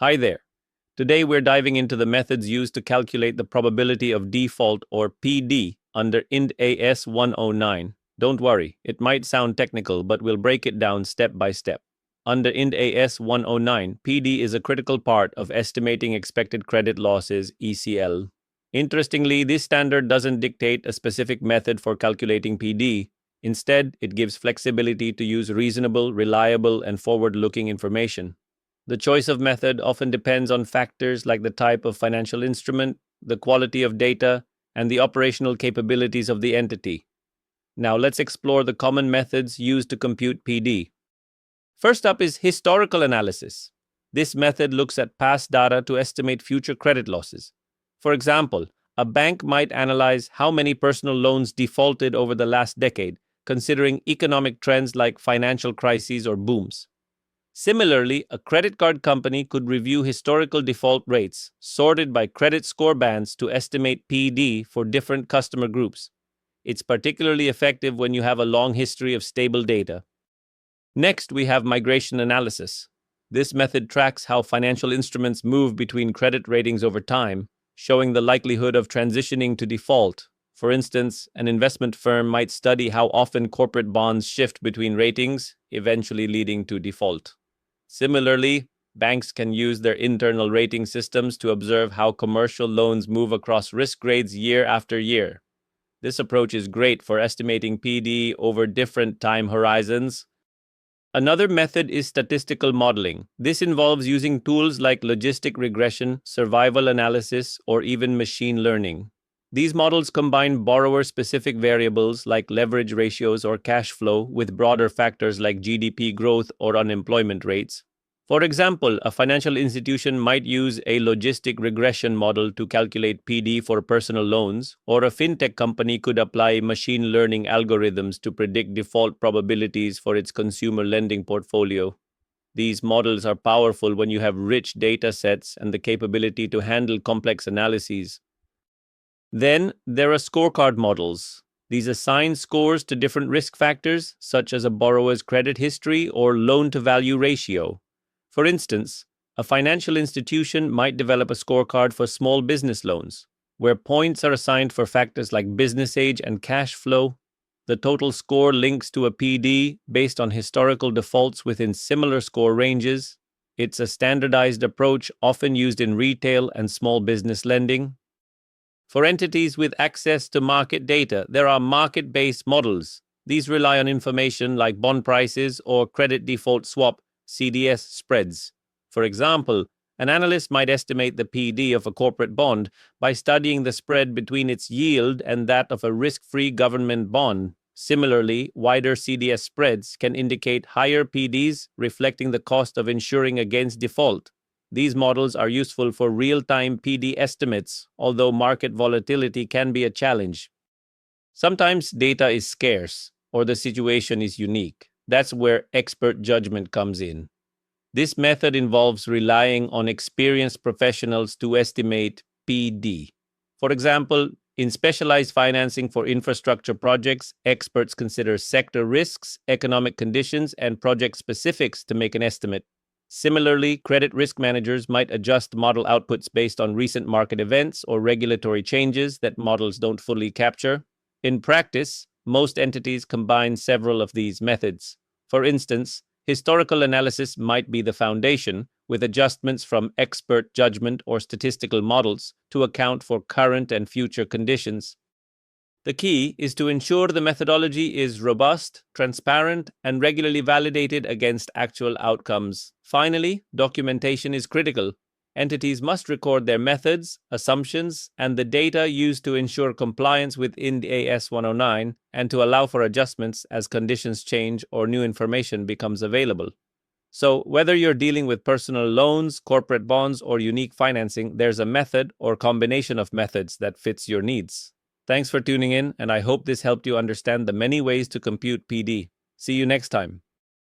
Hi there. Today we're diving into the methods used to calculate the probability of default or PD under Ind AS 109. Don't worry, it might sound technical, but we'll break it down step by step. Under Ind AS 109, PD is a critical part of estimating expected credit losses, ECL. Interestingly, this standard doesn't dictate a specific method for calculating PD. Instead, it gives flexibility to use reasonable, reliable, and forward-looking information. The choice of method often depends on factors like the type of financial instrument, the quality of data, and the operational capabilities of the entity. Now let's explore the common methods used to compute PD. First up is historical analysis. This method looks at past data to estimate future credit losses. For example, a bank might analyze how many personal loans defaulted over the last decade, considering economic trends like financial crises or booms. Similarly, a credit card company could review historical default rates, sorted by credit score bands to estimate PD for different customer groups. It's particularly effective when you have a long history of stable data. Next, we have migration analysis. This method tracks how financial instruments move between credit ratings over time, showing the likelihood of transitioning to default. For instance, an investment firm might study how often corporate bonds shift between ratings, eventually leading to default. Similarly, banks can use their internal rating systems to observe how commercial loans move across risk grades year after year. This approach is great for estimating PD over different time horizons. Another method is statistical modeling. This involves using tools like logistic regression, survival analysis, or even machine learning. These models combine borrower-specific variables like leverage ratios or cash flow with broader factors like GDP growth or unemployment rates. For example, a financial institution might use a logistic regression model to calculate PD for personal loans, or a fintech company could apply machine learning algorithms to predict default probabilities for its consumer lending portfolio. These models are powerful when you have rich data sets and the capability to handle complex analyses. Then, there are scorecard models. These assign scores to different risk factors, such as a borrower's credit history or loan-to-value ratio. For instance, a financial institution might develop a scorecard for small business loans, where points are assigned for factors like business age and cash flow. The total score links to a PD based on historical defaults within similar score ranges. It's a standardized approach often used in retail and small business lending. For entities with access to market data, there are market-based models. These rely on information like bond prices or credit default swap (CDS) spreads. For example, an analyst might estimate the PD of a corporate bond by studying the spread between its yield and that of a risk-free government bond. Similarly, wider CDS spreads can indicate higher PDs, reflecting the cost of insuring against default. These models are useful for real-time PD estimates, although market volatility can be a challenge. Sometimes data is scarce, or the situation is unique. That's where expert judgment comes in. This method involves relying on experienced professionals to estimate PD. For example, in specialized financing for infrastructure projects, experts consider sector risks, economic conditions, and project specifics to make an estimate. Similarly, credit risk managers might adjust model outputs based on recent market events or regulatory changes that models don't fully capture. In practice, most entities combine several of these methods. For instance, historical analysis might be the foundation, with adjustments from expert judgment or statistical models to account for current and future conditions. The key is to ensure the methodology is robust, transparent, and regularly validated against actual outcomes. Finally, documentation is critical. Entities must record their methods, assumptions, and the data used to ensure compliance with Ind AS 109 and to allow for adjustments as conditions change or new information becomes available. So, whether you're dealing with personal loans, corporate bonds, or unique financing, there's a method or combination of methods that fits your needs. Thanks for tuning in, and I hope this helped you understand the many ways to compute PD. See you next time.